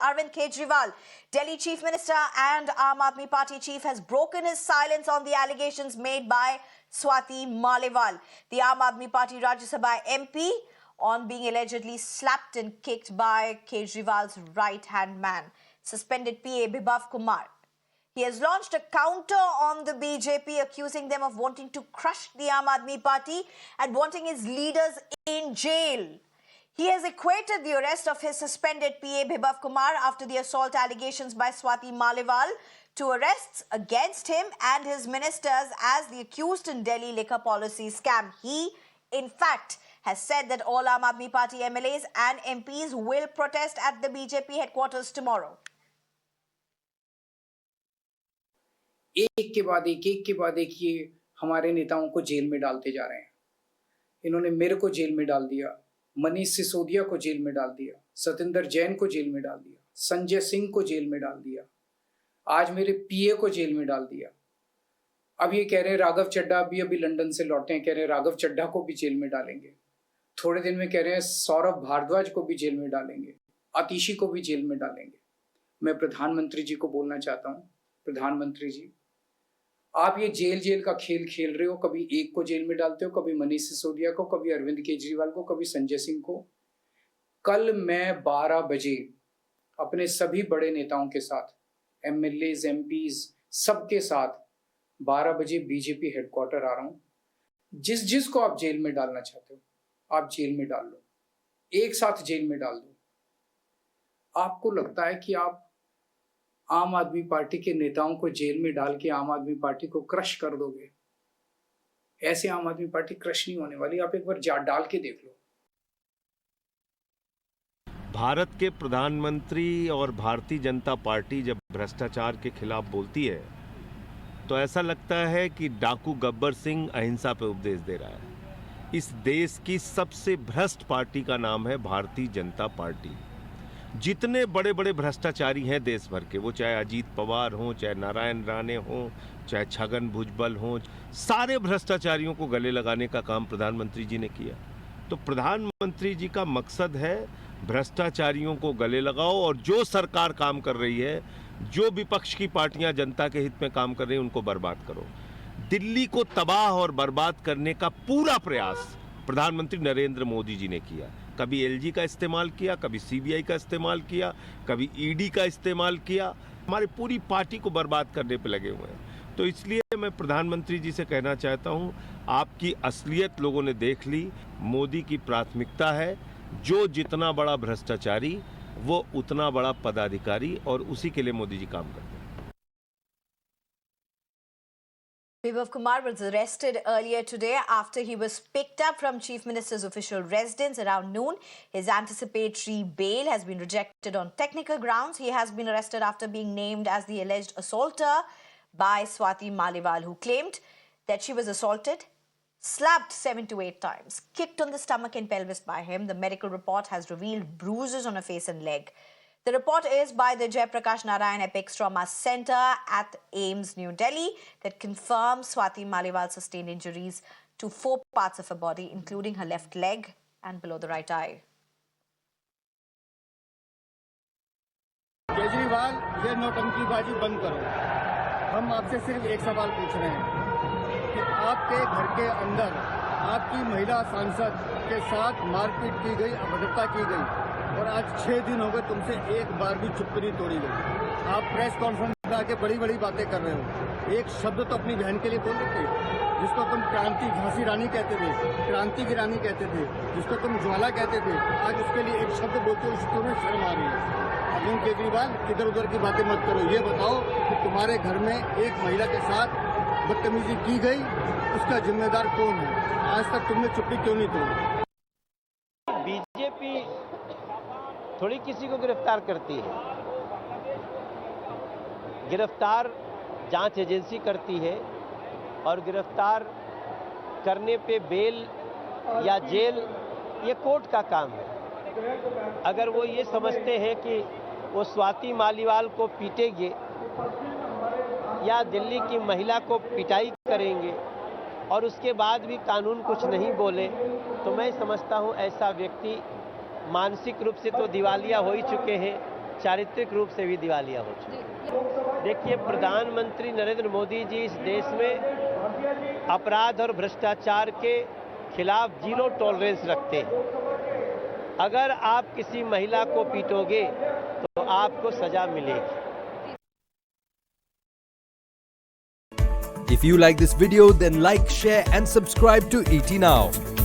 Arvind Kejriwal, Delhi Chief Minister and Aam Aadmi Party chief, has broken his silence on the allegations made by Swati Maliwal, the Aam Aadmi Party Rajya Sabha MP, on being allegedly slapped and kicked by Kejriwal's right-hand man, suspended PA Bibhav Kumar. He has launched a counter on the BJP, accusing them of wanting to crush the Aam Aadmi Party and wanting his leaders in jail. He has equated the arrest of his suspended PA Bibhav Kumar after the assault allegations by Swati Maliwal to arrests against him and his ministers as the accused in Delhi liquor policy scam. He, in fact, has said that all Aam Aadmi Party MLAs and MPs will protest at the BJP headquarters tomorrow. एक के बाद एक ये हमारे नेताओं को jail में डालते जा रहे हैं। इन्होंने मेरे को जेल में डाल दिया, मनीष सिसोदिया को जेल में डाल दिया, सतेंद्र जैन को जेल में डाल दिया, संजय सिंह को जेल में डाल दिया, आज मेरे पीए को जेल में डाल दिया। अब ये कह रहे हैं राघव चड्ढा अभी लंदन से लौटे हैं, कह रहे हैं राघव चड्ढा को भी जेल में डालेंगे। थोड़े दिन में कह रहे हैं सौरभ भारद्वाज को भी जेल में डालेंगे, आतिशी को भी जेल में डालेंगे। मैं प्रधानमंत्री जी को बोलना चाहता हूँ, प्रधानमंत्री जी, आप ये जेल का खेल खेल रहे हो। कभी एक को जेल में डालते हो, कभी मनीष सिसोदिया को, कभी अरविंद केजरीवाल को, कभी संजय सिंह को। कल मैं 12 बजे अपने सभी बड़े नेताओं के साथ, एमएलएज, एमपीज, सबके साथ 12 बजे बीजेपी हेडक्वार्टर आ रहा हूं। जिसको आप जेल में डालना चाहते हो आप जेल में डाल लो, एक साथ जेल में डाल दो। आपको लगता है कि आप आम आदमी पार्टी के नेताओं को जेल में डाल के आम आदमी पार्टी को क्रश कर दोगे? ऐसे आम आदमी पार्टी क्रश नहीं होने वाली। आप एक बार डाल के देख लो। भारत के प्रधानमंत्री और भारतीय जनता पार्टी जब भ्रष्टाचार के खिलाफ बोलती है तो ऐसा लगता है कि डाकू गब्बर सिंह अहिंसा पे उपदेश दे रहा है। इस देश की सबसे भ्रष्ट पार्टी का नाम है भारतीय जनता पार्टी। जितने बड़े बड़े भ्रष्टाचारी हैं देश भर के, वो चाहे अजीत पवार हों, चाहे नारायण राणे हों, चाहे छगन भुजबल हों, सारे भ्रष्टाचारियों को गले लगाने का काम प्रधानमंत्री जी ने किया। तो प्रधानमंत्री जी का मकसद है भ्रष्टाचारियों को गले लगाओ, और जो सरकार काम कर रही है, जो विपक्ष की पार्टियां जनता के हित में काम कर रही हैं, उनको बर्बाद करो। दिल्ली को तबाह और बर्बाद करने का पूरा प्रयास प्रधानमंत्री नरेंद्र मोदी जी ने किया। कभी एलजी का इस्तेमाल किया, कभी सीबीआई का इस्तेमाल किया, कभी ईडी का इस्तेमाल किया। हमारी पूरी पार्टी को बर्बाद करने पे लगे हुए हैं। तो इसलिए मैं प्रधानमंत्री जी से कहना चाहता हूं, आपकी असलियत लोगों ने देख ली। मोदी की प्राथमिकता है जो जितना बड़ा भ्रष्टाचारी वो उतना बड़ा पदाधिकारी, और उसी के लिए मोदी जी काम करते हैं। Bibhav Kumar was arrested earlier today after he was picked up from Chief Minister's official residence around noon. His anticipatory bail has been rejected on technical grounds. He has been arrested after being named as the alleged assaulter by Swati Maliwal, who claimed that she was assaulted, slapped 7 to 8 times, kicked on the stomach and pelvis by him. The medical report has revealed bruises on her face and leg. The report is by the Jayaprakash Narayan Epic Trauma Center at AIIMS, New Delhi, that confirms Swati Maliwal sustained injuries to 4 parts of her body, including her left leg and below the right eye. Kejriwal, ये नौटंकीबाजी बंद करो। हम आपसे सिर्फ एक सवाल पूछ रहे हैं कि आपके घर के अंदर आपकी महिला सांसद के साथ मारपीट की गई, अभद्रता की गई, और आज 6 दिन हो गए, तुमसे एक बार भी चुप्पी नहीं तोड़ी गई। आप प्रेस कॉन्फ्रेंस में आके बड़ी बड़ी बातें कर रहे हो। एक शब्द तो अपनी बहन के लिए बोल देते, जिसको तुम क्रांति झांसी रानी कहते थे, क्रांति की रानी कहते थे, जिसको तुम ज्वाला कहते थे, आज उसके लिए एक शब्द बोलते हो, उसको तुम्हें शर्म आ रही है। अरविंद केजरीवाल, इधर उधर की बातें मत करो। ये बताओ कि तुम्हारे घर में एक महिला के साथ बदतमीजी की गई, उसका जिम्मेदार कौन है? आज तक तुमने चुप्पी क्यों नहीं तोड़ी? बीजेपी थोड़ी किसी को गिरफ्तार करती है। गिरफ्तार जांच एजेंसी करती है, और गिरफ्तार करने पे बेल या जेल ये कोर्ट का काम है। अगर वो ये समझते हैं कि वो स्वाति मालीवाल को पीटेंगे या दिल्ली की महिला को पिटाई करेंगे और उसके बाद भी कानून कुछ नहीं बोले, तो मैं समझता हूँ ऐसा व्यक्ति मानसिक रूप से तो दिवालिया हो ही चुके हैं, चारित्रिक रूप से भी दिवालिया हो चुकी है। देखिए, प्रधानमंत्री नरेंद्र मोदी जी इस देश में अपराध और भ्रष्टाचार के खिलाफ जीरो टॉलरेंस रखते हैं। अगर आप किसी महिला को पीटोगे तो आपको सजा मिलेगी। If you like this video, then like, share and subscribe to ET Now.